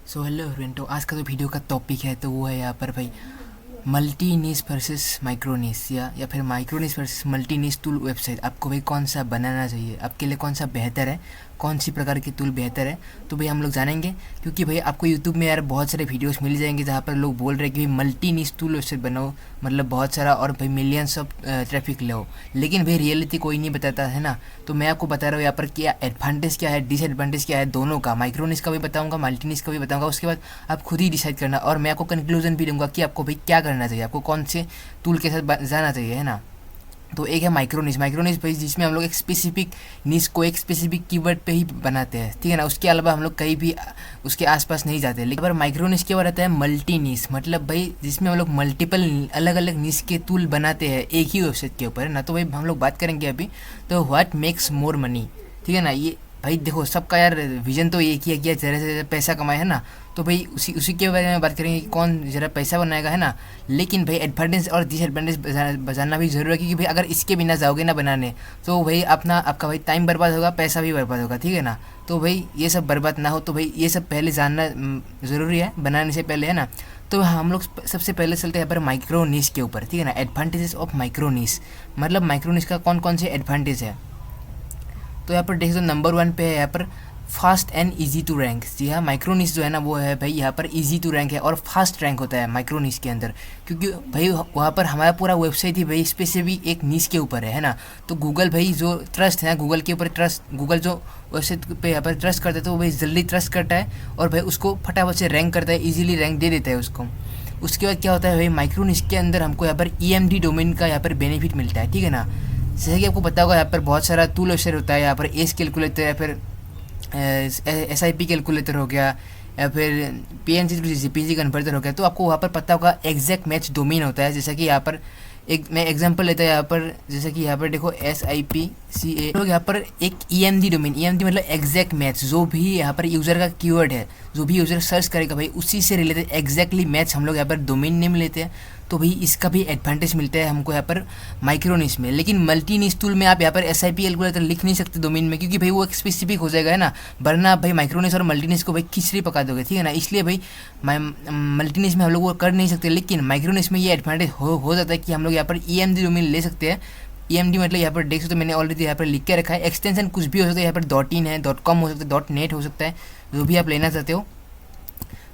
So hello everyone. तो आज का जो वीडियो का टॉपिक है तो वो है यहाँ पर भाई मल्टी नीश वर्सेस माइक्रो नीश या फिर माइक्रो नीश वर्सेस मल्टी नीश टूल वेबसाइट। आपको भाई कौन सा बनाना चाहिए, आपके लिए कौन सा बेहतर है, कौन सी प्रकार की टूल बेहतर है, तो भाई हम लोग जानेंगे। क्योंकि भाई आपको यूट्यूब में यार बहुत सारे वीडियोस मिल जाएंगे जहाँ पर लोग बोल रहे हैं कि भाई मल्टी नीश टूल वेबसाइट बनाओ, मतलब बहुत सारा और भाई मिलियंस ऑफ ट्रैफिक लो। लेकिन भाई रियलिटी कोई नहीं बताता है ना। तो मैं आपको बता रहा हूँ यहाँ पर क्या एडवांटेज क्या है, डिसएडवांटेज क्या है दोनों का। माइक्रोनिस का भी बताऊंगा, मल्टीनिस का भी बताऊंगा। उसके बाद आप खुद ही डिसाइड करना और मैं आपको कंक्लूजन भी दूंगा कि आपको भाई क्या करना चाहिए, आपको कौन से टूल के साथ जाना चाहिए, है ना। तो एक है माइक्रोनिस। माइक्रोनिस भाई जिसमें हम लोग एक स्पेसिफिक निश को एक स्पेसिफिक कीवर्ड पे ही बनाते हैं, ठीक है ना। उसके अलावा हम लोग कहीं भी उसके आसपास नहीं जाते। लेकिन अगर माइक्रोनिस के बाद आता है मल्टी निश, मतलब भाई जिसमें हम लोग मल्टीपल अलग अलग निश के टूल बनाते हैं एक ही वेबसाइट के ऊपर, है ना। तो भाई हम लोग बात करेंगे अभी तो व्हाट मेक्स मोर मनी, ठीक है ना। ये भाई देखो सबका यार विजन तो एक ही है कि ज़रा से ज़्यादा पैसा कमाए, है ना। तो भाई उसी उसी के बारे में बात करेंगे कि कौन ज़रा पैसा बनाएगा, है ना। लेकिन भाई एडवांटेज और डिसएडवांटेज जानना भी ज़रूरी है। क्योंकि भाई अगर इसके बिना जाओगे ना बनाने तो भाई आपका भाई टाइम बर्बाद होगा, पैसा भी बर्बाद होगा, ठीक है ना। तो भाई ये सब बर्बाद ना हो तो भाई ये सब पहले जानना ज़रूरी है बनाने से पहले, है ना। तो हम लोग सबसे पहले चलते हैं यहाँ पर माइक्रो निश के ऊपर, ठीक है ना। एडवांटेजेस ऑफ माइक्रो निश, मतलब माइक्रो निश का कौन कौन से एडवांटेज है। तो यहाँ पर देख दो नंबर 1 पे है यहाँ पर fast and easy to rank. जी हाँ, माइक्रोनिश जो है ना वो है भाई यहाँ पर इजी टू रैंक है और फास्ट रैंक होता है माइक्रोनिश के अंदर। क्योंकि भाई वहाँ पर हमारा पूरा वेबसाइट ही भाई स्पेसिफिक एक निश के ऊपर है ना। तो गूगल भाई जो ट्रस्ट है, गूगल के ऊपर ट्रस्ट, गूगल जो वेबसाइट पे यहाँ पर ट्रस्ट करता है तो वो भाई जल्दी ट्रस्ट करता है और भाई उसको फटाफट से रैंक करता है, ईजिली रैंक दे देता है उसको। उसके बाद क्या होता है भाई माइक्रोनिश के अंदर हमको यहाँ पर EMD डोमेन का यहाँ पर बेनिफिट मिलता है, ठीक है ना। जैसे कि आपको पता होगा यहाँ पर बहुत सारा टूल वेबसाइट होता है, यहाँ पर एस कैलकुलेटर या फिर SIP कैलकुलेटर हो गया या फिर PNG टू GPG कन्वर्टर हो गया। तो आपको वहाँ पर पता होगा एग्जैक्ट मैच डोमेन होता है। जैसा कि यहाँ पर एक मैं एग्जांपल लेता है यहाँ पर, जैसे कि यहाँ पर देखो SIPCA लोग यहाँ पर एक EMD डोमेन, EMD मतलब एग्जैक्ट मैच, जो भी यहाँ पर यूज़र का कीवर्ड है, जो भी यूज़र सर्च करेगा भाई उसी से रिलेटेड एग्जैक्टली मैच हम लोग यहाँ पर डोमेन नेम लेते हैं। तो भाई इसका भी एडवांटेज मिलता है हमको यहाँ पर माइक्रोनिश में। लेकिन मल्टी निश टूल में आप यहाँ पर SIP कैलकुलेटर लिख नहीं सकते डोमेन में, क्योंकि भाई वो एक स्पेसिफिक हो जाएगा, है ना। वरना भाई माइक्रोनिश और मल्टीनिश को भाई खिचड़ी पका दोगे, ठीक है ना। इसलिए भाई मल्टीनिश में हम लोग वो कर नहीं सकते। लेकिन माइक्रोनिश में ये एडवांटेज हो जाता है कि हम लोग यहाँ पर EMD डोमेन ले सकते हैं। EMD मतलब यहाँ पर देख सकते हो मैंने ऑलरेडी यहाँ पर लिख के रखा है। एक्सटेंशन कुछ भी हो सकता है, यहाँ पर .in है, .com हो सकता है, .net हो सकता है, जो भी आप लेना चाहते हो।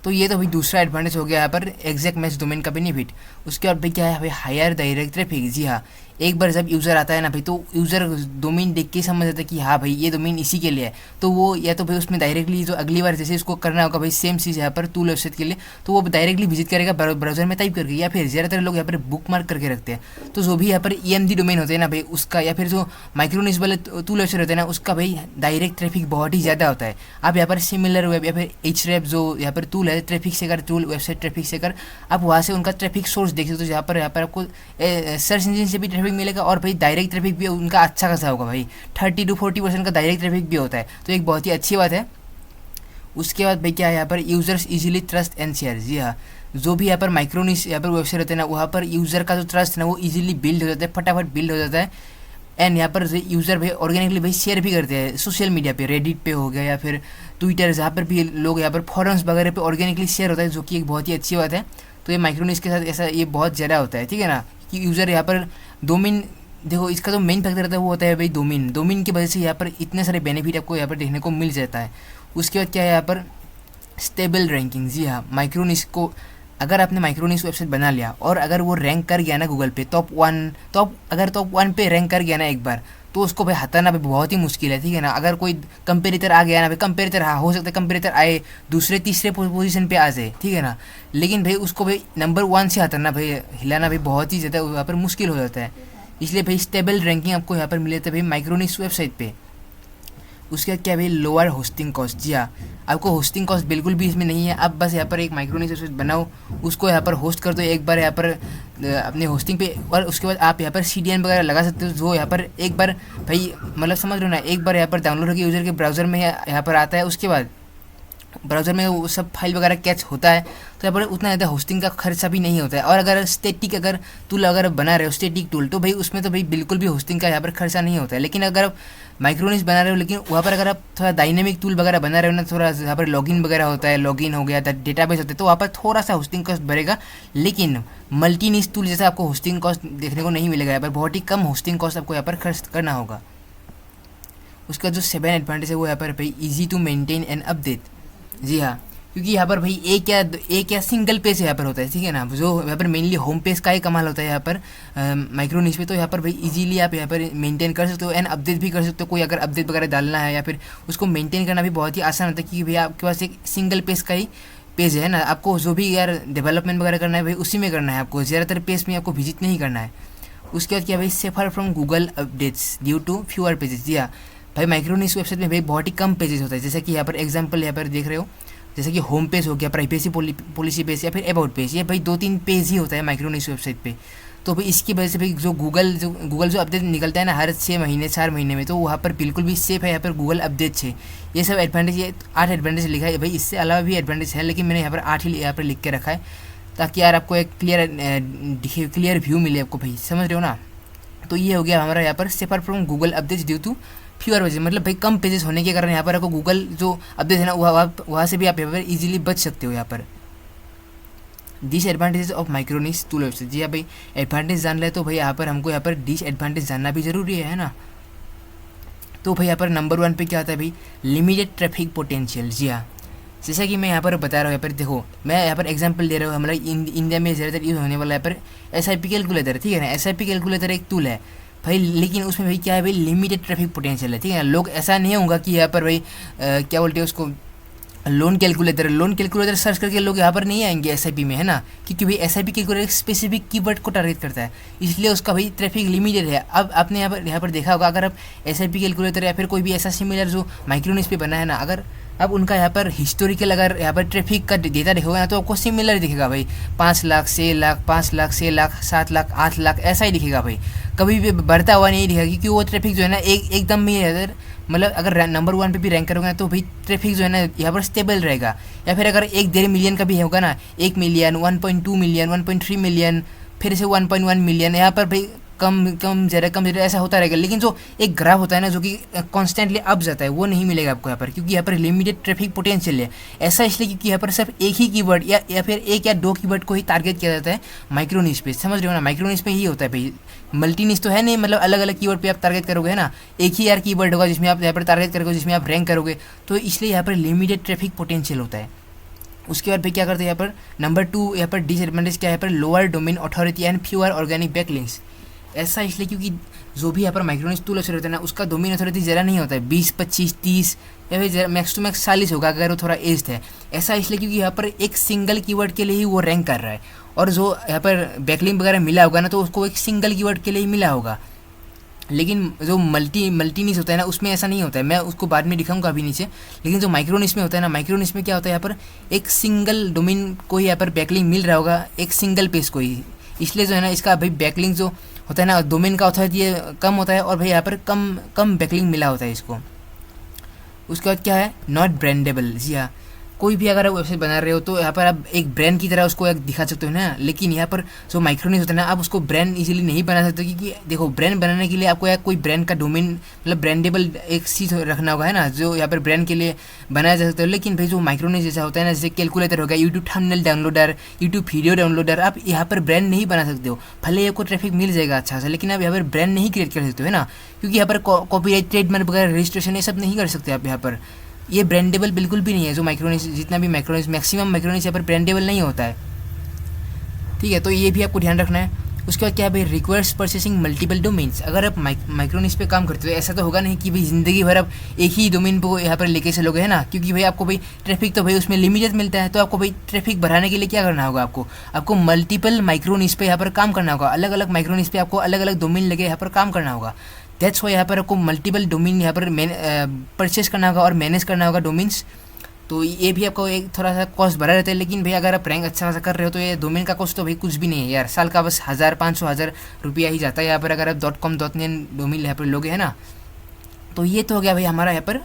तो ये तो भाई दूसरा एडवांटेज हो गया यहाँ पर एग्जैक्ट मैच डोमेन का बेनिफिट। उसके बाद भाई क्या है भाई हायर डायरेक्ट ट्रैफिक। जी हाँ, एक बार जब यूज़र आता है ना भाई तो यूज़र डोमेन देख के समझ आता है कि हाँ भाई ये डोमेन इसी के लिए है। तो वो या तो भाई उसमें डायरेक्टली जो अगली बार जैसे उसको करना होगा भाई सेम चीज़ यहाँ पर टूल वेबसाइट के लिए, तो वो डायरेक्टली विजिट करेगा ब्राउजर में टाइप करके। या फिर ज़्यादातर लोग यहाँ पर बुक मार्क करके रखते हैं। तो जो भी यहाँ पर EMD डोमेन होते हैं ना भाई उसका, या फिर जो माइक्रोनिश वाले टूल वेबसाइट होते हैं ना उसका भाई डायरेक्ट ट्रैफिक बहुत ही ज़्यादा होता है। आप यहाँ पर सिमिलर वेब या फिर Href जो यहाँ पर टूल है ट्रैफिक सेकर टूल, वेबसाइट ट्रैफिक सेकर, आप वहाँ से उनका ट्रैफिक सोर्स देख सकते हो। यहाँ पर आपको सर्च इंजन से भी ट्रैफिक मिलेगा और भाई डायरेक्ट ट्रैफिक भी उनका अच्छा खासा होगा भाई, 30 to 40% का डायरेक्ट ट्रैफिक भी होता है। तो एक बहुत ही अच्छी बात है। उसके बाद भाई क्या है यहाँ पर users easily trust and share. जी हाँ, जो भी यहाँ पर माइक्रोनिश यहाँ पर वेबसाइट होते हैं ना वहाँ पर यूज़र का जो ट्रस्ट है ना वो इजीली बिल्ड हो जाता है, फटाफट बिल्ड हो जाता है। एंड यहाँ पर यूज़र भाई ऑर्गेनिकली भाई शेयर भी करते हैं सोशल मीडिया पे, रेडिट पे हो गया या फिर ट्विटर, जहाँ पर भी लोग यहाँ पर फॉरम्स वगैरह पे ऑर्गेनिकली शेयर होता है, जो कि एक बहुत ही अच्छी बात है। तो ये माइक्रोनिश के साथ ऐसा ये बहुत ज़्यादा होता है, ठीक है ना। कि यूज़र यहाँ पर डोमेन, देखो इसका जो मेन फैक्टर रहता है वो होता है भाई डोमेन। डोमेन की वजह से यहाँ पर इतने सारे बेनिफिट आपको यहाँ पर देखने को मिल जाता है। उसके बाद क्या है यहाँ पर स्टेबल रैंकिंग। जी हाँ, माइक्रोनिश को अगर आपने माइक्रोनिश वेबसाइट बना लिया और अगर वो रैंक कर गया ना गूगल पे टॉप 1 पे रैंक कर गया ना एक बार, तो उसको भाई हटाना भी बहुत ही मुश्किल है, ठीक है ना। अगर कोई कंपेरेटर आ गया ना भाई, कंपेरेटर हाँ हो सकता है कंपेरेटर आए दूसरे तीसरे पोजीशन पे आ जाए, ठीक है ना। लेकिन भाई उसको भाई नंबर 1 से हटाना भाई, हिलाना भाई बहुत ही ज़्यादा वहाँ पर मुश्किल हो जाता है। इसलिए भाई स्टेबल रैंकिंग आपको यहाँ पर मिले थे भाई माइक्रोनिश वेबसाइट पे। उसके बाद क्या भाई लोअर होस्टिंग कॉस्ट। जी हाँ, आपको होस्टिंग कॉस्ट बिल्कुल भी इसमें नहीं है। आप बस यहाँ पर एक माइक्रोनिश वेबसाइट बनाओ, उसको यहाँ पर होस्ट कर दो एक बार यहाँ पर अपने होस्टिंग पे, और उसके बाद आप यहाँ पर CDN वगैरह लगा सकते हो, जो यहाँ पर एक बार भाई मतलब समझ रहे हो ना, एक बार यहाँ पर डाउनलोड होकर यूज़र के ब्राउज़र में यहाँ पर आता है। उसके बाद ब्राउज़र में वो सब फाइल वगैरह कैच होता है, तो यहाँ पर उतना ज़्यादा होस्टिंग का खर्चा भी नहीं होता है। और अगर स्टैटिक अगर टूल अगर बना रहे हो स्टैटिक टूल, तो भाई उसमें तो भाई बिल्कुल भी होस्टिंग का यहाँ पर खर्चा नहीं होता है। लेकिन अगर आप माइक्रोनिस बना रहे हो, लेकिन वहाँ पर अगर आप थोड़ा डायनेमिक टूल वगैरह बना रहे हो ना, थोड़ा यहाँ पर लॉगिन वगैरह होता है, लॉगिन हो गया, डेटाबेस होता है, तो वहाँ पर थोड़ा सा होस्टिंग कॉस्ट बढ़ेगा। लेकिन मल्टीनिस टूल जैसा आपको होस्टिंग कॉस्ट देखने को नहीं मिलेगा, यहाँ पर बहुत ही कम होस्टिंग कॉस्ट आपको यहाँ पर खर्च करना होगा। उसका जो 7 एडवांटेज है वो यहाँ पर भाई easy to maintain and update. जी हाँ, क्योंकि यहाँ पर भाई एक या सिंगल पेज यहाँ पर होता है, ठीक है ना, जो यहाँ पर मेनली होम पेज का ही कमाल होता है यहाँ पर माइक्रोनिस पे। तो यहाँ पर भाई इजीली आप यहाँ पर मेंटेन कर सकते हो एंड अपडेट भी कर सकते हो। कोई अगर अपडेट वगैरह डालना है या फिर उसको मेंटेन करना भी बहुत ही आसान होता है, क्योंकि भैया आपके पास एक सिंगल पेज का ही पेज है ना। आपको जो भी यार डेवलपमेंट वगैरह करना है भाई उसी में करना है, आपको ज़्यादातर पेज में आपको विजिट नहीं करना है। उसके बाद क्या भाई, safer from Google updates due to fewer pages. जी हाँ भाई, माइक्रोनिस वेबसाइट में भाई बहुत ही कम पेजेस होता है। जैसे कि यहाँ पर एग्जांपल यहाँ पर देख रहे हो, जैसे कि होम पेज हो गया, प्राइवेसी पॉलिसी पेज या फिर अबाउट पेज, ये भाई 2-3 पेज ही होता है माइक्रोनिस वेबसाइट पे। तो भाई इसकी वजह से भाई जो गूगल जो अपडेट निकलता है ना हर 6 महीने 4 महीने में, तो वहाँ पर बिल्कुल भी सेफ है यहाँ पर गूगल अपडेट है। ये सब एडवांटेज, ये 8 एडवांटेज लिखा है भाई, इससे अलावा भी एडवांटेज है, लेकिन मैंने यहाँ पर 8 ही यहाँ पर लिख के रखा है, ताकि यार आपको एक क्लियर व्यू मिले आपको भाई, समझ रहे हो ना। तो ये हो गया हमारा यहाँ पर safer from Google updates due to fewer pages, मतलब भाई कम पेजेस होने के कारण यहाँ पर आपको गूगल जो अपडेट है ना वहाँ से भी आप यहाँ पर इजीली बच सकते हो यहाँ पर। Disadvantages of micro niche tool website. जी हाँ भाई, एडवांटेज जान ले तो भाई यहाँ पर हमको यहाँ पर डिसएडवांटेज जानना भी जरूरी है ना। तो भाई यहाँ पर नंबर 1 पे क्या आता है भाई, लिमिटेड ट्रैफिक पोटेंशियल। जी हाँ, जैसा कि मैं यहाँ पर बता रहा हूँ, यहाँ पर देखो मैं यहाँ पर एग्जांपल दे रहा हूँ, हमारा इंडिया में ज़्यादातर यूज़ होने वाला यहाँ पर SIP कैलकुलेटर, ठीक है ना। SIP कैलकुलेटर एक टूल है भाई, लेकिन उसमें भाई क्या है भाई, लिमिटेड ट्रैफिक पोटेंशियल है, ठीक है। लोग ऐसा नहीं होगा कि यहाँ पर भाई क्या बोलते हैं उसको, लोन कैलकुलेटर सर्च करके लोग यहाँ पर नहीं आएंगे SIP में, है ना, क्योंकि भाई SIP कैलकुलेटर एक स्पेसिफिक कीवर्ड को टारगेट करता है, इसलिए उसका भाई ट्रैफिक लिमिटेड है। अब आपने यहाँ पर देखा होगा, अगर आप SIP कैलकुलेटर या फिर कोई भी ऐसा सिमिलर जो माइक्रोनिस पे बना है ना, अगर अब उनका यहाँ पर हिस्टोरिकल अगर यहाँ पर ट्रैफिक का डेटा देखोगे ना, तो आपको सिमिलर दिखेगा भाई, 5 लाख 6 लाख 5 लाख 6 लाख 7 लाख 8 लाख ऐसा ही दिखेगा भाई, कभी भी बढ़ता हुआ नहीं दिखेगा, क्योंकि वो ट्रैफिक जो है ना एकदम ही मतलब अगर नंबर 1 पे भी रैंक करोगे ना, तो भाई ट्रैफिक जो है ना यहाँ पर स्टेबल रहेगा। या फिर अगर 1-1.5 मिलियन का भी होगा ना, 1 मिलियन 1.2 मिलियन 1.3 मिलियन फिर से 1.1 मिलियन, यहाँ पर भाई कम ज़्यादा ऐसा होता रहेगा। लेकिन जो एक ग्राफ होता है ना, जो कि कॉन्स्टेंटली अप जाता है, वो नहीं मिलेगा आपको यहाँ पर, क्योंकि यहाँ पर लिमिटेड ट्रैफिक पोटेंशियल है। ऐसा इसलिए क्योंकि यहाँ पर सिर्फ एक ही कीवर्ड या फिर 1 या 2 कीवर्ड को ही टारगेट किया जाता है माइक्रोनिस पे, समझ रहे हो ना। माइक्रोनिस पे ही होता है भाई, मल्टीनिस तो है नहीं, मतलब अलग अलग कीवर्ड पे आप टारगेट करोगे, है ना। एक ही यार कीवर्ड होगा जिसमें आप यहाँ पर टारगेट करोगे, जिसमें आप रैंक करोगे, तो इसलिए यहाँ पर लिमिटेड ट्रैफिक पोटेंशियल होता है। उसके बाद भाई क्या करते हैं यहाँ पर, नंबर 2 यहाँ पर डिसएडवांटेज क्या है, यहाँ पर lower domain authority and fewer organic backlinks. ऐसा इसलिए क्योंकि जो भी यहाँ पर माइक्रोनिस टूल होता है ना, उसका डोमेन अथॉरिटी ज़रा नहीं होता है, 20 25 30 या फिर मैक्स टू मैक्स 40 होगा अगर वो थोड़ा एज्ड है। ऐसा इसलिए क्योंकि यहाँ पर एक सिंगल कीवर्ड के लिए ही वो रैंक कर रहा है, और जो यहाँ पर बैकलिंक वगैरह मिला होगा ना, तो उसको एक सिंगल कीवर्ड के लिए ही मिला होगा। लेकिन जो मल्टीनिस होता है ना, उसमें ऐसा नहीं होता है, मैं उसको बाद में दिखाऊंगा अभी नीचे। लेकिन जो माइक्रोनिस में होता है ना, माइक्रोनिस में क्या होता है, यहाँ पर एक सिंगल डोमेन को ही यहाँ पर बैकलिंक मिल रहा होगा, एक सिंगल पेज को ही, इसलिए जो है ना इसका भाई बैकलिंक जो होता है ना, डोमेन का अथॉरिटी कम होता है, और भाई यहाँ पर कम बैकलिंक मिला होता है इसको। उसके बाद क्या है, नॉट ब्रांडेबल। जी हाँ, कोई भी अगर आप वेबसाइट बना रहे हो तो यहाँ पर आप एक ब्रांड की तरह उसको एक दिखा सकते हो ना, लेकिन यहाँ पर जो माइक्रोनिस होता है ना, आप उसको ब्रांड इजीली नहीं बना सकते, क्योंकि देखो ब्रांड बनाने के लिए आपको या कोई ब्रांड का डोमेन मतलब ब्रांडेबल एक चीज़ रखना होगा, है ना, जो यहाँ पर ब्रांड के लिए बनाया जा सकता है। लेकिन भाई जो माइक्रोनिस जैसा होता है ना, जैसे कैलकुलेटर हो गया, YouTube thumbnail downloader, YouTube video downloader, आप यहाँ पर ब्रांड नहीं बना सकते हो। भले आपको ट्रैफिक मिल जाएगा अच्छा सा, लेकिन आप यहाँ पर ब्रांड नहीं क्रिएट कर सकते हो, है ना, क्योंकि यहाँ पर कॉपीराइट ट्रेडमार्क वगैरह रजिस्ट्रेशन ये सब नहीं कर सकते आप यहाँ पर। ये ब्रांडेबल बिल्कुल भी नहीं है, जो माइक्रोनिस जितना भी माइक्रोनिस मैक्सिमम माइक्रोनिस यहाँ पर ब्रांडेबल नहीं होता है, ठीक है। तो ये भी आपको ध्यान रखना है। उसके बाद क्या है भाई, रिक्वायर्स परचेसिंग मल्टीपल डोमेन्स। अगर आप माइक्रोनिस पे काम करते हो, ऐसा तो होगा नहीं कि भाई ज़िंदगी भर आप एक ही डोमेन को यहाँ पर लेके चलोगे, है ना, क्योंकि भाई आपको भाई ट्रैफिक तो भाई उसमें लिमिटेड मिलता है। तो आपको भाई ट्रैफिक बढ़ाने के लिए क्या करना होगा, आपको मल्टीपल माइक्रोनिस पे यहाँ पर काम करना होगा, अलग अलग माइक्रोनिस पे आपको अलग अलग डोमेन लेके यहाँ पर काम करना होगा। दैट्स वाई यहाँ पर आपको मल्टीपल डोमेन यहाँ पर परचेस करना होगा और मैनेज करना होगा डोमेन्स। तो ये भी आपको एक थोड़ा सा कॉस्ट बढ़ा रहता है, लेकिन भाई अगर आप रैंक अच्छा खासा कर रहे हो तो ये डोमेन का कॉस्ट तो भाई कुछ भी नहीं है यार, साल का बस 1000-500 रुपया ही जाता है यहाँ पर, अगर आप .com .in डोमेन यहाँ पर लोगे, है ना। तो ये तो हो गया भाई हमारा यहाँ पर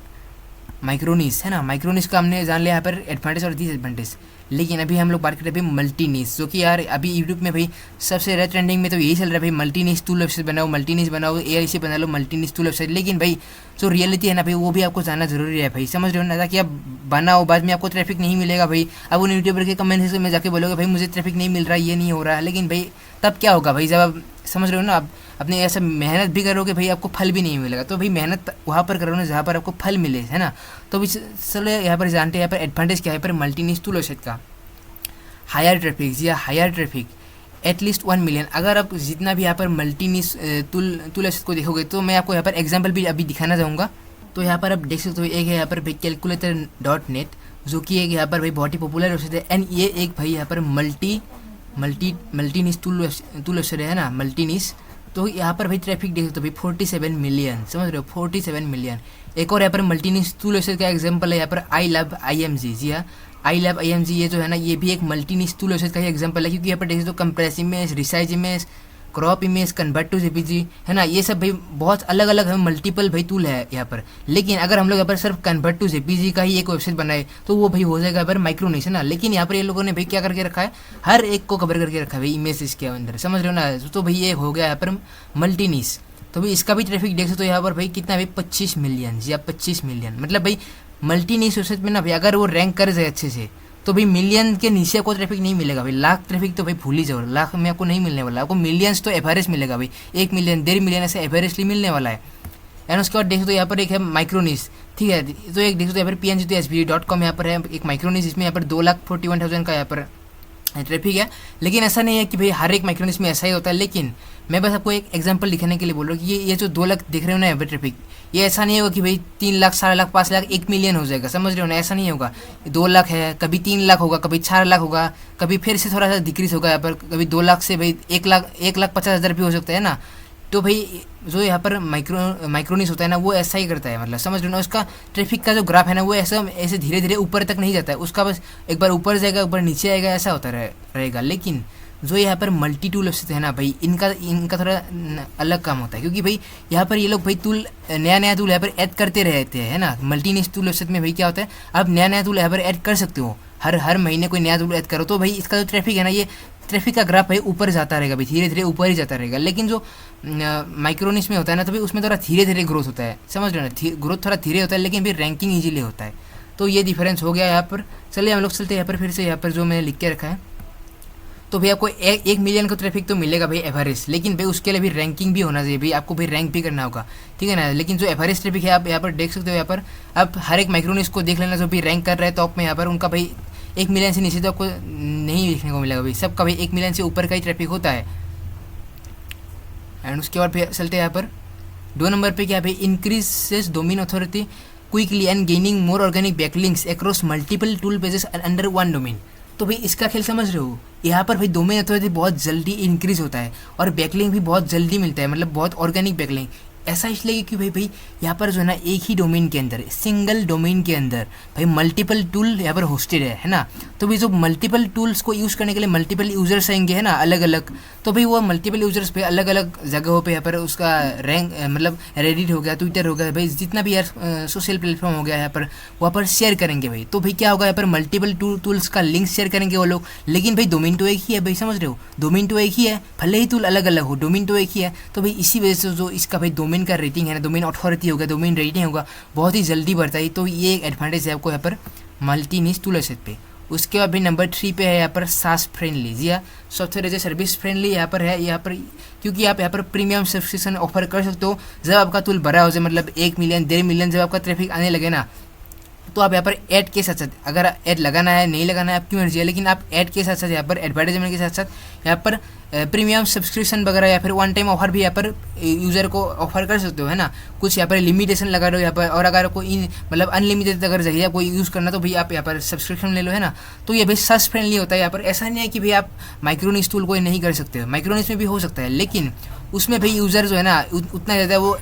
माइक्रोनिस है ना, माइक्रोनिस का हमने जान लिया यहाँ पर एडवांटेज और डिसएडवांटेज। लेकिन अभी हम लोग बात कर रहे हैं भाई मल्टी निश, जो कि यार अभी यूट्यूब में भाई सबसे ज़्यादा ट्रेंडिंग में तो यही चल रहा है भाई, मल्टी निश टूल वेबसाइट बनाओ, मल्टी निश बनाओ, एआई से बना लो मल्टी निश टूल वेबसाइट। लेकिन भाई जो रियलिटी है ना भाई, वो भी आपको जानना जरूरी है भाई, समझ रहे हो ना, ताकि आप बनाओ, बाद में आपको ट्रैफिक नहीं मिलेगा भाई। अब उन यूट्यूबर के कमेंट सेक्शन में जाके बोलोगे भाई मुझे ट्रैफिक नहीं मिल रहा, ये नहीं हो रहा है, लेकिन भाई तब क्या होगा भाई, जब आप समझ रहे हो ना, आप अपने ऐसा मेहनत भी करोगे भाई, आपको फल भी नहीं मिलेगा। तो भाई मेहनत वहाँ पर करो ना जहाँ पर आपको फल मिले, है ना। तो भी चलो यहाँ पर जानते हैं यहाँ पर एडवांटेज क्या है, यहाँ पर मल्टी निश टूल वेबसाइट का। हायर ट्रैफिक या हायर ट्रैफिक एटलीस्ट 1 मिलियन। अगर आप जितना भी यहाँ पर मल्टी निश टूल वेबसाइट को देखोगे, तो मैं आपको यहाँ पर एग्जाम्पल भी अभी दिखाना चाहूँगा। तो यहाँ पर आप देख सकते हो, एक है यहाँ पर भाई कैलकुलेटर.net, जो कि एक यहाँ पर भाई बहुत ही पॉपुलर वेबसाइट है। एंड ये एक भाई यहाँ पर मल्टी निश टूल वेबसाइट है ना, मल्टी निश। तो यहाँ पर भाई ट्रैफिक देख सकते हो भाई 47 मिलियन, समझ रहे हो, 47 मिलियन। एक और यहाँ पर मल्टी निश टूल वेबसाइट का एग्जाम्पल है यहाँ पर आई लव IMG। जी हाँ, आई लव IMG ये जो है ना, ये भी एक मल्टी निश टूल वेबसाइट का ही एग्जाम्पल है, क्योंकि यहाँ पर देख सकते हो compress image, resize image, crop image, convert to JPG, है ना, ये सब भाई बहुत अलग अलग है, मल्टीपल भाई टूल है यहाँ पर। लेकिन अगर हम लोग यहाँ पर सिर्फ कन्वर्ट टू JPG का ही एक वेबसाइट बनाए, तो वो भाई हो जाएगा यहाँ पर माइक्रोनिश, है ना। लेकिन यहाँ पर ये लोगों ने भाई क्या करके रखा है, हर एक को कवर करके रखा है भाई इमेज के अंदर, समझ रहे हो ना। तो भाई ये हो गया यहाँ पर मल्टी निश। तो भाई इसका भी ट्रैफिक देख सकते हो यहाँ पर भाई कितना भाई 25 मिलियन या 25 मिलियन। मतलब भाई मल्टी निश वेबसाइट में ना भाई अगर वो रैंक कर जाए अच्छे से, तो भाई मिलियन के नीचे आपको ट्रैफिक नहीं मिलेगा भाई। लाख ट्रैफिक तो भाई भूल ही जाओ, लाख में आपको नहीं मिलने वाला, आपको मिलियंस तो एवरेज मिलेगा भाई, 1 मिलियन 1.5 मिलियन ऐसे एवरेजली मिलने वाला है। एंड उसके बाद देख तो यहाँ पर एक है माइक्रोनिश, ठीक है। तो एक देखो तो यहाँ पर PNG-SBD.com यहाँ पर है एक माइक्रोनिश, इसमें यहाँ पर 2,41,000 का यहाँ पर ट्रैफिक है। लेकिन ऐसा नहीं है कि भाई हर एक माइक्रोनिश में ऐसा ही होता है, लेकिन मैं बस आपको एक एग्जांपल दिखाने के लिए बोल रहा हूँ कि ये जो 2 लाख दिख रहे हो ना यहाँ पर ट्रैफिक, ये ऐसा नहीं होगा कि भाई 3 लाख 4 लाख 5 लाख 1 मिलियन हो जाएगा, समझ रहे हो ना, ऐसा नहीं होगा। 2 लाख है, कभी 3 लाख होगा, कभी 4 लाख होगा, कभी फिर से थोड़ा सा डिक्रीज होगा यहाँ पर, कभी 2 लाख से भाई 1,50,000 भी हो सकता है ना। तो भाई जो यहाँ पर माइक्रोनिश होता है ना, वो ऐसा ही करता है, मतलब समझ रहे हो ना। उसका ट्रैफिक का जो ग्राफ है ना, वो ऐसे धीरे धीरे ऊपर तक नहीं जाता है, उसका बस एक बार ऊपर जाएगा, एक बार नीचे आएगा, ऐसा होता रहेगा। लेकिन जो यहाँ पर मल्टी टूल वेबसाइट है ना भाई, इनका थोड़ा अलग काम होता है, क्योंकि भाई यहाँ पर ये लोग भाई टूल नया टूल यहाँ पर ऐड करते रहते हैं, है ना। मल्टी निश टूल वेबसाइट में भाई क्या होता है, आप नया टूल यहाँ पर ऐड कर सकते हो, हर महीने कोई नया टूल ऐड करो, तो भाई इसका जो ट्रैफिक है ना, ये ट्रैफिक का ग्राफ भाई ऊपर जाता रहेगा भाई, धीरे धीरे ऊपर ही जाता रहेगा। लेकिन जो माइक्रोनिश में होता है ना, तो भाई उसमें थोड़ा धीरे धीरे ग्रोथ होता है, समझ रहे हो ना, ग्रोथ थोड़ा धीरे होता है, लेकिन फिर रैंकिंग ईजिली होता है। तो ये डिफरेंस हो गया यहाँ पर। चलिए हम लोग चलते हैं यहाँ पर फिर से, यहाँ पर जो मैंने लिख के रखा है। तो भाई आपको 1 मिलियन का ट्रैफिक तो मिलेगा भाई एवरेज, लेकिन भाई उसके लिए भी रैंकिंग भी होना चाहिए भाई, आपको भाई रैंक भी करना होगा, ठीक है ना। लेकिन जो एवरेज ट्रैफिक है, आप यहाँ पर देख सकते हो, यहाँ पर आप हर एक माइक्रोनिश को देख लेना, जो भी रैंक कर रहा है टॉप में, यहाँ पर उनका भाई 1 मिलियन से नीचे तो आपको नहीं देखने को मिलेगा भाई, सबका भाई 1 मिलियन से ऊपर का ही ट्रैफिक होता है। एंड उसके बाद फिर चलते हैं यहाँ पर 2 नंबर पे, क्या भाई increases domain authority quickly and gaining more organic backlinks across multiple tool pages under 1 domain. तो भाई इसका खेल समझ रहे हो, यहाँ पर भाई डोमेन अथॉरिटी बहुत जल्दी इंक्रीज होता है और बैकलिंक भी बहुत जल्दी मिलता है, मतलब बहुत ऑर्गेनिक बैकलिंक। ऐसा इसलिए कि भाई यहाँ पर जो है ना, एक ही डोमेन के अंदर, सिंगल डोमेन के अंदर भाई मल्टीपल टूल यहाँ पर होस्टेड है ना। तो भाई जो मल्टीपल टूल्स को यूज़ करने के लिए मल्टीपल यूजर्स आएंगे, है ना, अलग अलग। तो भाई वो मल्टीपल यूजर्स पे अलग अलग जगहों पे यहाँ पर उसका रैंक, मतलब रेडिट हो गया, ट्विटर हो गया भाई, जितना भी यार सोशल प्लेटफॉर्म हो गया यहाँ पर, वहाँ पर शेयर करेंगे भाई। तो भाई क्या होगा, यहाँ पर मल्टीपल टूल्स का लिंक शेयर करेंगे वो लोग, लेकिन भाई डोमेन तो एक ही है भाई, समझ रहे हो, डोमेन तो एक ही है, भले ही टूल अलग अलग हो, डोमेन तो एक ही है। तो भाई इसी वजह से जो इसका भाई डोमेन का रेटिंग है ना, डोमेन अथॉरिटी होगा, डोमेन रेटिंग होगा, बहुत ही जल्दी बढ़ता है। तो ये एक एडवांटेज है आपको यहाँ पर मल्टी निश टूल वेबसाइट पे। उसके बाद भी नंबर 3 पे है यहाँ पर सास फ्रेंडली, जी हाँ, software as a service friendly यहाँ पर है, यहाँ पर क्योंकि आप यहाँ पर प्रीमियम सब्सक्रिप्शन ऑफर कर सकते हो। जब आपका टूल बड़ा हो जाए, मतलब 1 मिलियन 1.5 मिलियन जब आपका ट्रैफिक आने लगे ना, तो आप यहाँ पर ऐड के साथ साथ, अगर ऐड लगाना है नहीं लगाना है आपकी मर्जी है, लेकिन आप ऐड के साथ साथ यहाँ पर एडवर्टाइजमेंट के साथ साथ यहाँ पर प्रीमियम सब्सक्रिप्शन वगैरह या फिर 1 टाइम ऑफर भी यहाँ पर यूज़र को ऑफर कर सकते हो, है ना। कुछ यहाँ पर लिमिटेशन लगा रहे हो यहाँ पर, और अगर कोई मतलब अनलिमिटेड अगर चाहिए कोई यूज़ करना, तो भाई आप यहाँ पर सब्सक्रिप्शन ले लो, है ना। तो ये भाई सस फ्रेंडली होता है यहाँ पर। ऐसा नहीं है कि भाई आप माइक्रोनिश टूल कोई नहीं कर सकते हो, माइक्रोनिश में भी हो सकता है, लेकिन उसमें भाई यूज़र जो है ना उतना ज़्यादा वो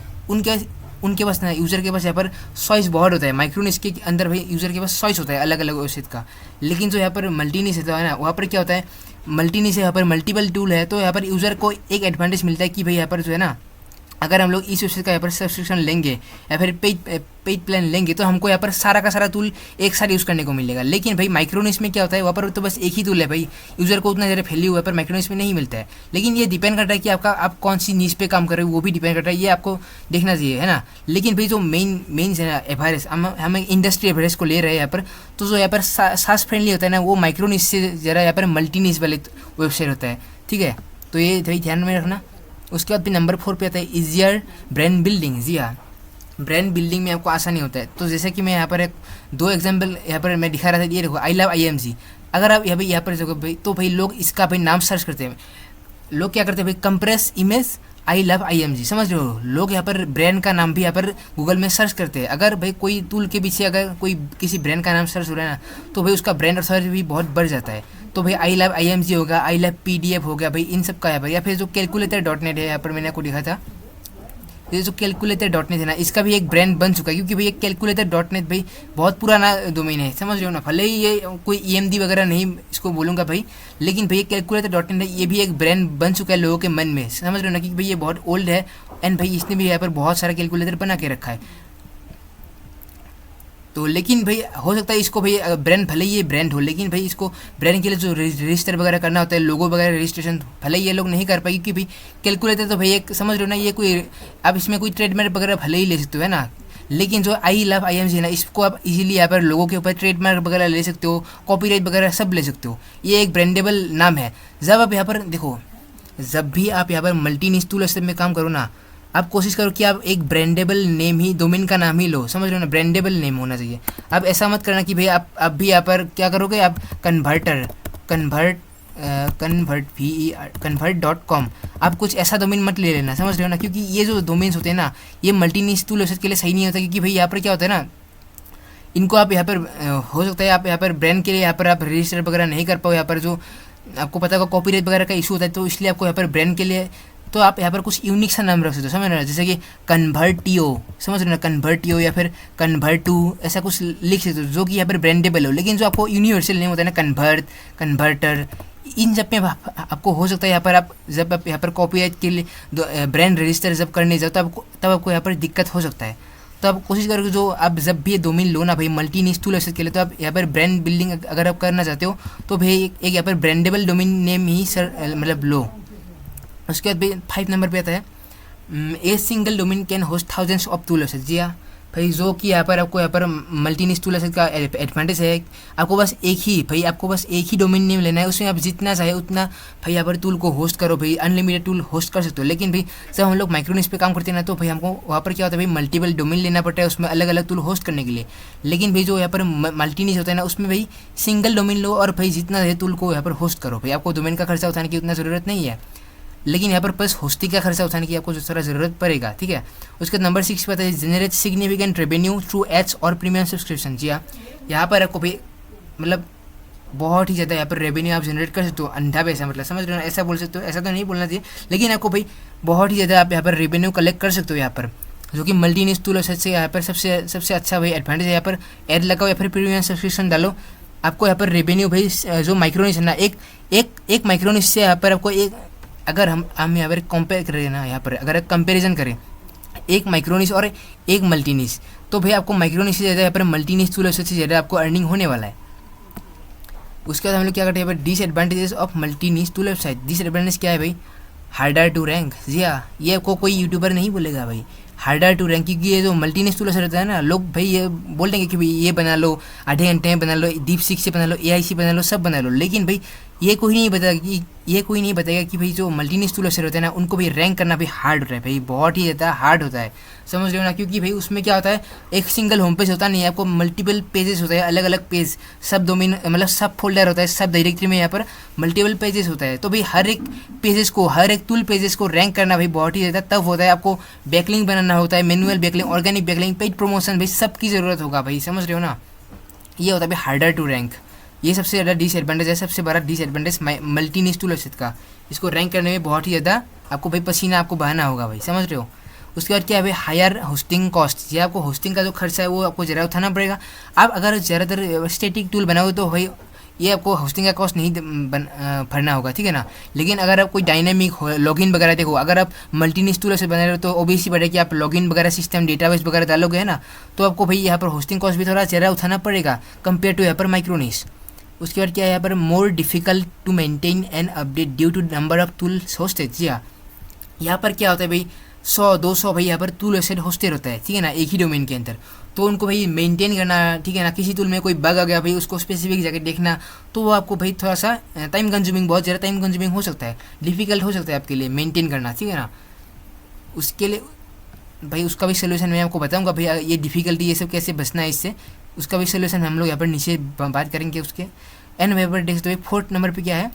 उनके पास ना, यूज़र के पास यहाँ पर चॉइस बहुत होता है। माइक्रोनिश के अंदर भाई यूज़र के पास चॉइस होता है अलग अलग वेबसाइट का, लेकिन जो यहाँ पर मल्टीनिश होता है ना, वहाँ पर क्या होता है, मल्टीनिश यहाँ पर मल्टीपल टूल है, तो यहाँ पर यूज़र को एक एडवांटेज मिलता है कि भाई यहाँ पर जो है ना, अगर हम लोग इस वेबसाइट का यहाँ पर सब्सक्रिप्शन लेंगे या फिर पेड प्लान लेंगे तो हमको यहाँ पर सारा का सारा टूल एक साथ यूज़ करने को मिलेगा। लेकिन भाई माइक्रोनिस में क्या होता है, वहाँ पर तो बस एक ही टूल है भाई, यूज़र को उतना ज़्यादा वैल्यू है, पर माइक्रोनिस में नहीं मिलता है। लेकिन ये डिपेंड करता है कि आप कौन सी नीच पे काम कर रहे हो, वो भी डिपेंड करता है, ये आपको देखना चाहिए, है ना। लेकिन भाई जो मेन है ना एवरेज, हम इंडस्ट्री एवरेज को ले रहे हैं यहाँ पर, तो जो यहाँ पर सास फ्रेंडली होता है ना, वो माइक्रोनिस से ज़रा यहाँ पर मल्टीनिस वाले वेबसाइट होता है, ठीक है। तो ये भाई ध्यान में रखना। उसके बाद भी नंबर 4 पे आता है इजियर ब्रांड बिल्डिंग। जी हाँ, ब्रांड बिल्डिंग में आपको आसानी होता है। तो जैसे कि मैं यहाँ पर एक 2 एग्जाम्पल यहाँ पर मैं दिखा रहा था, ये देखो आई लव IMG। अगर आप यहाँ पर देखो भाई, तो भाई लोग इसका भाई नाम सर्च करते हैं, लोग क्या करते हैं भाई, compress image I love IMG, समझ रहे हो। लोग यहाँ पर ब्रांड का नाम भी यहाँ पर गूगल में सर्च करते हैं। अगर भाई कोई टूल के पीछे अगर कोई किसी ब्रांड का नाम सर्च हो रहा है ना, तो भाई उसका ब्रांड सर्च भी बहुत बढ़ जाता है। तो भाई आई लव IMG होगा, आई लव PDF हो गया भाई, इन सब का है भाई। या फिर जो calculator.net है, यहाँ पर मैंने आपको दिखा था, ये जो calculator.net है ना, इसका भी एक ब्रांड बन चुका है, क्योंकि भाई ये calculator.net भाई बहुत पुराना डोमेन है, समझ रहे हो ना। भले ही ये कोई EMD वगैरह नहीं इसको बोलूँगा भाई, लेकिन भाई calculator.net है, ये भी एक ब्रांड बन चुका है लोगों के मन में, समझ रहे हो ना, क्योंकि भाई ये बहुत ओल्ड है एंड भाई इसने भी यहाँ पर बहुत सारा कैलकुलेटर बना के रखा है। तो लेकिन भाई हो सकता है इसको भाई ब्रांड, भले ही ये ब्रांड हो, लेकिन भाई इसको ब्रांड के लिए जो रजिस्टर वगैरह करना होता है, लोगो वगैरह रजिस्ट्रेशन, भले ही ये लोग नहीं कर पाए, क्योंकि भाई कैलकुलेटर तो भाई एक समझ रहे हो ना, ये कोई आप इसमें कोई ट्रेडमार्क वगैरह भले ही ले सकते हो, है ना। लेकिन जो आई लव IMG है ना, इसको आप इजीली यहाँ पर लोगों के ऊपर ट्रेडमार्क वगैरह ले सकते हो, कॉपीराइट वगैरह सब ले सकते हो, ये एक ब्रांडेबल नाम है। जब आप यहाँ पर देखो, जब भी आप यहाँ पर मल्टी निश टूल में काम करो ना, आप कोशिश करो कि आप एक ब्रांडेबल नेम ही, डोमेन का नाम ही लो, समझ रहे हो ना, ब्रांडेबल नेम होना चाहिए। आप ऐसा मत करना कि भाई आप भी यहाँ पर क्या करोगे, आप कन्वर्ट.com, आप कुछ ऐसा डोमेन मत ले लेना, समझ रहे हो ना, क्योंकि ये जो डोमेन्स होते हैं ना, ये मल्टी निश टूल के लिए सही नहीं होता, क्योंकि भाई यहाँ पर क्या होता है ना, इनको आप यहाँ पर हो सकता है आप यहाँ पर ब्रांड के लिए यहाँ पर आप रजिस्टर वगैरह नहीं कर पाओ, यहाँ पर जो आपको पता होगा कॉपीराइट वगैरह का इशू होता है, तो इसलिए आपको यहाँ पर ब्रांड के लिए तो आप यहाँ पर कुछ यूनिक सा नाम रख सकते हो, समझ रहे हो, जैसे कि कन्वर्टियो, समझ रहे हो ना, कन्वर्टियो या फिर कन्वर्टू, ऐसा कुछ लिख सकते हो जो कि यहाँ पर ब्रांडेबल हो। लेकिन जो आपको यूनिवर्सल नेम होता है ना, कन्वर्टर, इन सब में आपको हो सकता है यहाँ पर आप जब आप यहाँ पर कॉपीराइट के लिए ब्रांड रजिस्टर जब करने जाओ, तब आपको यहाँ पर दिक्कत हो सकता है। तो आप कोशिश करोगे, जो आप जब भी ये डोमेन लो ना भाई मल्टी निश टूल के लिए, तो आप यहाँ पर ब्रांड बिल्डिंग अगर आप करना चाहते हो, तो भाई एक यहाँ पर ब्रांडेबल डोमेन नेम ही मतलब लो। उसके बाद भाई 5 नंबर पे आता है a single domain can host thousands of tool website. जी हाँ भाई, जो कि यहाँ पर आपको यहाँ पर मल्टी निश टूल वेबसाइट का एडवांटेज है, आपको बस एक ही डोमेन नेम लेना है, उसमें आप जितना चाहे उतना भाई यहाँ पर टूल को होस्ट करो, भाई अनलिमिटेड टूल होस्ट कर सकते हो। लेकिन भाई जब हम लोग माइक्रोनिश पे काम करते हैं ना, तो भाई हमको वहाँ पर क्या होता है भाई, मल्टीपल डोमेन लेना पड़ता है उसमें अलग अलग टूल होस्ट करने के लिए। लेकिन भाई जो यहाँ पर मल्टी निश होता है ना, उसमें भाई सिंगल डोमेन लो और भाई जितना है टूल को यहाँ पर होस्ट करो, भाई आपको डोमेन का खर्चा उठाने की उतना ज़रूरत नहीं है, लेकिन यहाँ पर बस होस्टिंग का खर्चा उठाने की आपको जो सारा ज़रूरत पड़ेगा, ठीक है। उसके नंबर 6 पे आता है generate significant revenue through ads और प्रीमियम सब्सक्रिप्शन। जी हाँ, यहाँ पर आपको भाई मतलब बहुत ही ज़्यादा यहाँ पर रेवेन्यू आप जनरेट कर सकते हो, अंधा पैसा, मतलब समझ रहे हो, ऐसा बोल सकते हो, ऐसा तो नहीं बोलना चाहिए, लेकिन आपको भाई बहुत ही ज़्यादा आप यहाँ पर रेवेन्यू कलेक्ट कर सकते हो यहाँ पर, जो कि मल्टी निश टूल से यहाँ पर सबसे अच्छा भाई एडवांटेज है। यहाँ पर ऐड लगाओ या फिर प्रीमियम सब्सक्रिप्शन डालो, आपको यहाँ पर रेवेन्यू भाई जो माइक्रोनिश है ना, एक माइक्रोनिश से यहाँ पर आपको एक, अगर हम यहाँ पर कंपेयर करें ना, यहाँ पर अगर कंपैरिजन करें एक माइक्रोनिश और एक मल्टीनिश, तो भाई आपको माइक्रोनिश से ज़्यादा यहाँ पर मल्टीनिश टूल से ज़्यादा आपको अर्निंग होने वाला है। उसके बाद हम लोग क्या करते हैं यहाँ पर disadvantages of multi niche tool website. Disadvantage क्या है भाई, हार्डर टू रैंक। जी हाँ, ये आपको कोई यूट्यूबर नहीं बोलेगा भाई, हार्डर टू रैंक, क्योंकि ये जो मल्टीनिश टूल रहता है ना, लोग भाई ये बोल देंगे कि भाई ये बना लो, आधे घंटे में बना लो, DeepSeek से बना लो, AI से बना लो, सब बना लो, लेकिन भाई ये कोई नहीं बताएगा कि भाई जो मल्टीनिश टूल होते हैं ना, उनको भी रैंक करना भी हार्ड होता है भाई, बहुत ही ज़्यादा हार्ड होता है, समझ रहे हो ना। क्योंकि भाई उसमें क्या होता है, एक सिंगल होम पेज होता नहीं है, आपको मल्टीपल पेजेस होता है, अलग अलग पेज, सब डोमेन मतलब सब फोल्डर होता है, सब डायरेक्टरी में यहाँ पर मल्टीपल पेजेस होता है। तो भाई हर एक पेजेस को, हर एक टूल पेजेस को रैंक करना भाई बहुत ही ज़्यादा टफ होता है। आपको बैकलिंक बनाना होता है, manual backlink, organic backlink, paid promotion, भाई सबकी ज़रूरत होगा भाई, समझ रहे हो ना। ये होता है भाई हार्डर टू रैंक, ये सबसे ज़्यादा डिसएडवांटेज है, सबसे बड़ा डिसएडवांटेज मल्टीनिश टूल वेबसाइट का। इसको रैंक करने में बहुत ही ज़्यादा आपको भाई पसीना आपको बहाना होगा भाई, समझ रहे हो। उसके बाद क्या है भाई, हायर होस्टिंग कॉस्ट, ये आपको होस्टिंग का जो खर्चा है वो आपको ज़रा उठाना पड़ेगा। आप अगर ज़्यादातर स्टैटिक टूल बनाओगे तो भाई ये आपको होस्टिंग का कॉस्ट नहीं भरना होगा, ठीक है ना। लेकिन अगर आप कोई डायनेमिक लॉगिन वगैरह देखो, अगर आप मल्टीनिस टूल से बना रहे हो तो ओबीसी बढ़े कि आप लॉगिन वगैरह सिस्टम डेटाबेस वगैरह डालोगे है ना, तो आपको भाई यहाँ पर होस्टिंग कॉस्ट भी थोड़ा ज़्यादा उठाना पड़ेगा कंपेयर टू यहाँ पर माइक्रोनिस। उसके बाद क्या है यहाँ पर more difficult to maintain and update due to number of tools hosted. जी हाँ, यहाँ पर क्या होता है भाई 100-200 भाई यहाँ पर टूल वेबसाइट होस्टेड होता है, ठीक है ना, एक ही डोमेन के अंदर। तो उनको भाई मेंटेन करना, ठीक है ना, किसी टूल में कोई बग आ गया भाई उसको स्पेसिफिक जाकर देखना, तो वो आपको भाई थोड़ा सा टाइम कंज्यूमिंग, बहुत ज़्यादा टाइम कंज्यूमिंग हो सकता है, डिफिकल्ट हो सकता है आपके लिए मेंटेन करना, ठीक है ना। उसके लिए भाई उसका भी सोल्यूशन मैं आपको बताऊंगा भाई, ये डिफ़िकल्टी ये सब कैसे बचना है इससे, उसका भी सोल्यूशन हम लोग यहाँ पर नीचे बात करेंगे उसके। एंड वेबर डेस्क तो 4th नंबर पे क्या है,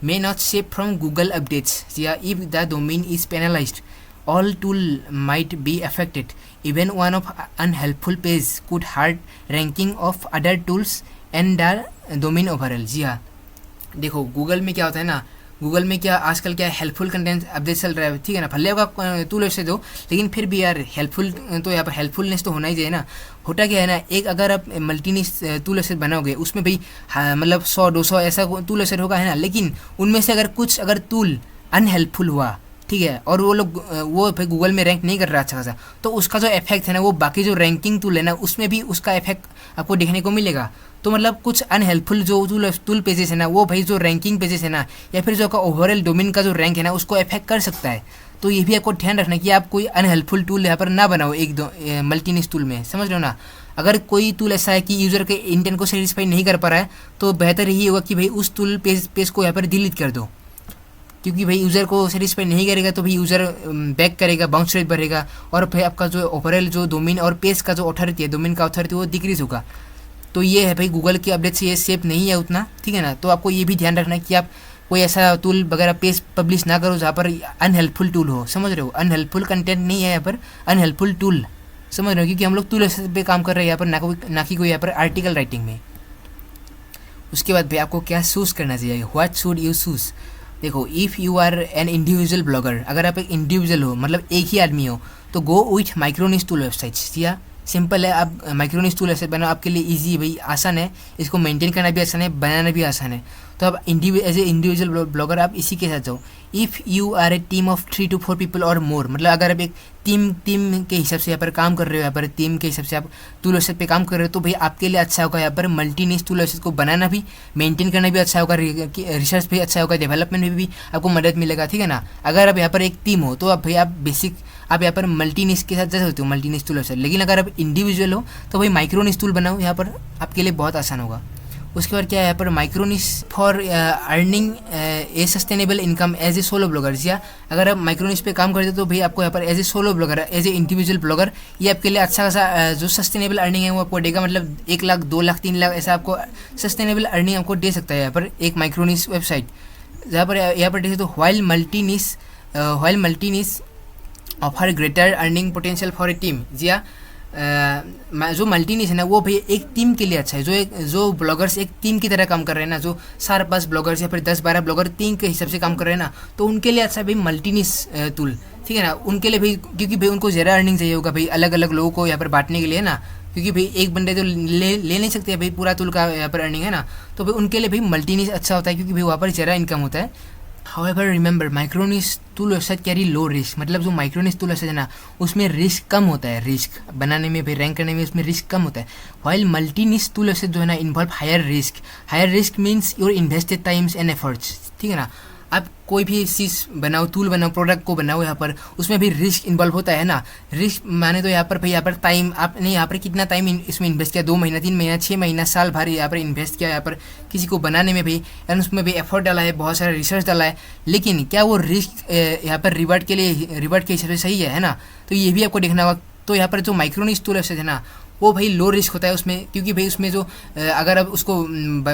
may not save from Google updates या if the domain is penalised all tool might be affected. Even one of unhelpful page could hurt ranking of other tools and the domain overall. जी हाँ, देखो Google में क्या होता है ना, Google में क्या आजकल क्या हेल्पफुल कंटेंट अपडेट चल रहा है, ठीक है ना, भले होगा टूल से दो, लेकिन फिर भी यार हेल्पफुल तो यहाँ पर हेल्पफुलनेस तो होना ही चाहिए ना। होता क्या है ना, एक अगर आप मल्टीनिस टूल सेट बनाओगे उसमें भाई हाँ, मतलब 100-200 ऐसा टूल सेट होगा है ना, लेकिन उनमें से अगर टूल अनहेल्पफुल हुआ, ठीक है, और वो लोग वो फिर गूगल में रैंक नहीं कर रहा अच्छा खासा, तो उसका जो इफेक्ट है ना वो बाकी जो रैंकिंग टूल है ना उसमें भी उसका इफेक्ट आपको देखने को मिलेगा। तो मतलब कुछ अनहेल्पफुल जो टूल पेजेस है ना वो भाई जो रैंकिंग पेजेस है ना या फिर जो आपका ओवरऑल डोमेन का जो रैंक है ना उसको इफेक्ट कर सकता है। तो ये भी आपको ध्यान रखना कि आप कोई अनहेल्पफुल टूल यहाँ पर ना बनाओ एक दो मल्टीनिस टूल में, समझ रहे हो ना। अगर कोई टूल ऐसा है कि यूज़र के इंटेंट को सेटिस्फाई नहीं कर पा रहा है तो बेहतर यही होगा कि भाई उस टूल पेज को यहाँ पर डिलीट कर दो, क्योंकि भाई यूज़र को सेटिस्फाई नहीं करेगा तो भाई यूज़र बैक करेगा, बाउंस रेट बढ़ेगा और भाई आपका जो ओवरऑल जो डोमेन और पेज का जो अथॉरिटी है, डोमेन का अथॉरिटी वो डिक्रीज होगा। तो ये है भाई गूगल के अपडेट से ये सेफ नहीं है उतना, ठीक है ना। तो आपको ये भी ध्यान रखना है कि आप कोई ऐसा टूल वगैरह पेज पब्लिश ना करो जहाँ पर अनहेल्पफुल टूल हो, समझ रहे हो। अनहेल्पफुल कंटेंट नहीं है यहाँ पर, अनहेल्पफुल टूल, समझ रहे हो, क्योंकि हम लोग टूल पे काम कर रहे हैं यहाँ पर, ना कि कोई यहाँ पर आर्टिकल राइटिंग में। उसके बाद भाई आपको क्या चूज़ करना चाहिए, व्हाट शुड यू चूज़। देखो if you are an individual blogger, अगर आप एक इंडिविजुअल हो मतलब एक ही आदमी हो, तो गो विथ माइक्रोनिस टूल वेबसाइट्स। या सिंपल है, आप माइक्रोनिस टूल वेबसाइट बनाओ, आपके लिए इजी भाई, आसान है, इसको मेंटेन करना भी आसान है, बनाना भी आसान है। तो आप एज ए इंडिविजुअल ब्लॉगर आप इसी के साथ जाओ। If you are a team of 3 to 4 people और मोर, मतलब अगर आप एक टीम के हिसाब से यहाँ पर काम कर रहे हो, यहाँ पर टीम के हिसाब से आप टूल वेबसाइट पे काम कर रहे हो, तो भाई आपके लिए अच्छा होगा यहाँ पर मल्टीनिस टूल वेबसाइट को बनाना भी, मेंटेन करना भी अच्छा होगा, रिसर्च भी अच्छा होगा, डेवलपमेंट में भी आपको मदद मिलेगा, ठीक है ना। अगर आप यहाँ पर एक टीम हो तो आप भाई आप यहाँ पर मल्टीनिस के साथ जा सकते हो, मल्टीनिस टूल वेबसाइट। लेकिन अगर आप इंडिविजुअल हो तो भाई माइक्रोनिस टूल बनाओ, यहाँ पर आपके लिए बहुत आसान होगा। उसके बाद क्या है यहाँ पर micro niche for earning a sustainable income as a solo blogger. या अगर आप माइक्रोनिस पे काम करते हो तो भाई आपको यहाँ पर as a solo blogger, as a individual blogger, ये आपके लिए अच्छा खासा जो सस्टेनेबल अर्निंग है वो आपको देगा, मतलब 1 लाख 2 लाख 3 लाख ऐसा आपको सस्टेनेबल अर्निंग आपको दे सकता है यहाँ पर एक माइक्रोनिस वेबसाइट। जहाँ पर यहाँ पर देखें तो while multi niche offer greater earning potential for a team. जी हाँ, जो मल्टीनिस है ना वो भाई एक टीम के लिए अच्छा है, जो ब्लॉगर्स एक टीम की तरह काम कर रहे हैं ना, जो 4-5 ब्लॉगर्स या फिर 10-12 ब्लॉगर टीम के हिसाब से काम कर रहे हैं ना, तो उनके लिए अच्छा है भाई मल्टीनिस टूल, ठीक है ना। उनके लिए भाई क्योंकि भाई उनको ज़्यादा अर्निंग चाहिए होगा भाई, अलग अलग लोगों को यहाँ पर बांटने के लिए ना, क्योंकि भाई एक बंदे तो ले नहीं सकते भाई पूरा टूल का यहाँ पर अर्निंग है ना, तो भाई उनके लिए भाई मल्टीनिस अच्छा होता है क्योंकि भाई वहाँ पर ज़्यादा इनकम होता है। However, remember माइक्रोनिस tool website carry low risk, मतलब जो माइक्रोनिस टूल वेबसाइट है ना उसमें रिस्क कम होता है, रिस्क बनाने में भी रैंक करने में उसमें रिस्क कम होता है। वाइल मल्टीनिस टूल वेबसाइट जो है ना involve higher risk means your invested times and efforts, ठीक है ना। आप कोई भी चीज़ बनाओ, टूल बनाओ, प्रोडक्ट को बनाओ, यहाँ पर उसमें भी रिस्क इन्वॉल्व होता है ना। रिस्क माने तो यहाँ पर भाई यहाँ पर टाइम, आपने यहाँ पर कितना टाइम इसमें इन्वेस्ट किया, 2 महीना 3 महीना 6 महीना साल भर यहाँ पर इन्वेस्ट किया, यहाँ पर किसी को बनाने में भी यानी उसमें भी एफर्ट डाला है, बहुत सारा रिसर्च डाला है, लेकिन क्या वो रिस्क यहाँ पर रिवार्ड के हिसाब से सही है ना। तो ये भी आपको देखना होगा। तो यहाँ पर जो माइक्रोनिस टूल है ना वो भाई लो रिस्क होता है उसमें, क्योंकि भाई उसमें जो अगर आप उसको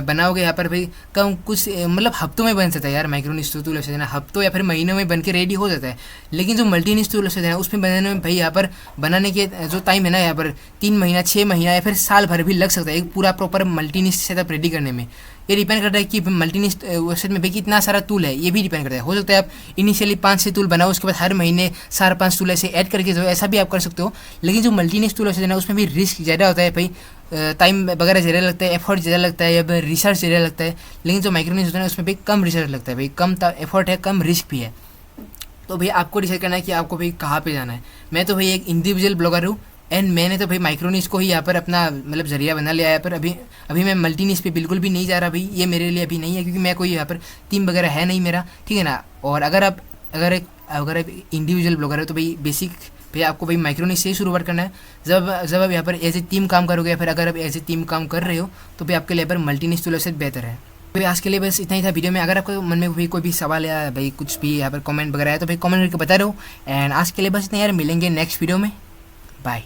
बनाओगे यहाँ पर भाई कम कुछ मतलब हफ्तों में बन सकता है यार माइक्रोनिस टूल है ना, हफ्तों या फिर महीनों में बन के रेडी हो जाता है। लेकिन जो मल्टीनिस टूल है ना उसमें बनाने में भाई यहाँ पर बनाने के जो टाइम है ना यहाँ पर 3 महीना 6 महीना या फिर साल भर भी लग सकता है एक पूरा प्रॉपर मल्टीनिस सेटअप रेडी करने में। ये डिपेंड करता है कि मल्टीनिश वेबसाइट में भाई कितना सारा टूल है, ये भी डिपेंड करता है। हो सकता है आप इनिशियली 5 से टूल बनाओ, उसके बाद हर महीने 4-5 टूल ऐसे ऐड करके जो ऐसा भी आप कर सकते हो। लेकिन जो मल्टीनिश टूल है ना, उसमें भी रिस्क ज़्यादा होता है भाई, टाइम वगैरह ज़्यादा लगता है, एफर्ट ज़्यादा लगता है, या फिर रिसर्च ज़्यादा लगता है। लेकिन जो माइक्रोनिश होता है ना, उसमें भाई कम रिसर्च लगता है, भाई कम एफर्ट है, कम रिस्क भी है। तो भाई आपको डिसाइड करना है कि आपको भाई कहाँ पे जाना है। मैं तो भाई एक इंडिविजुअल ब्लॉगर हूँ, एंड मैंने तो भाई माइक्रोनिश को ही यहाँ पर अपना मतलब जरिया बना लिया है। पर अभी मैं मल्टीनिश पे बिल्कुल भी नहीं जा रहा भाई, ये मेरे लिए अभी नहीं है, क्योंकि मैं कोई यहाँ पर टीम वगैरह है नहीं मेरा, ठीक है ना। और अगर आप इंडिविजुअल ब्लॉगर है तो भाई बेसिक भाई आपको भाई माइक्रोनिश से ही शुरुआत करना है। जब आप यहाँ पर एज ए टीम काम करोगे, या फिर अगर आप एज ए टीम काम कर रहे हो, तो भाई आपके लिए पर मल्टीनिश टूल से बेहतर है। भाई आज के लिए बस इतना ही था वीडियो में। अगर आपको मन में कोई भी सवाल या भाई कुछ भी यहाँ पर कमेंट वगैरह है तो भाई कमेंट करके बता रहे हो। एंड आज के लिए बस इतना यार, मिलेंगे नेक्स्ट वीडियो में, बाय।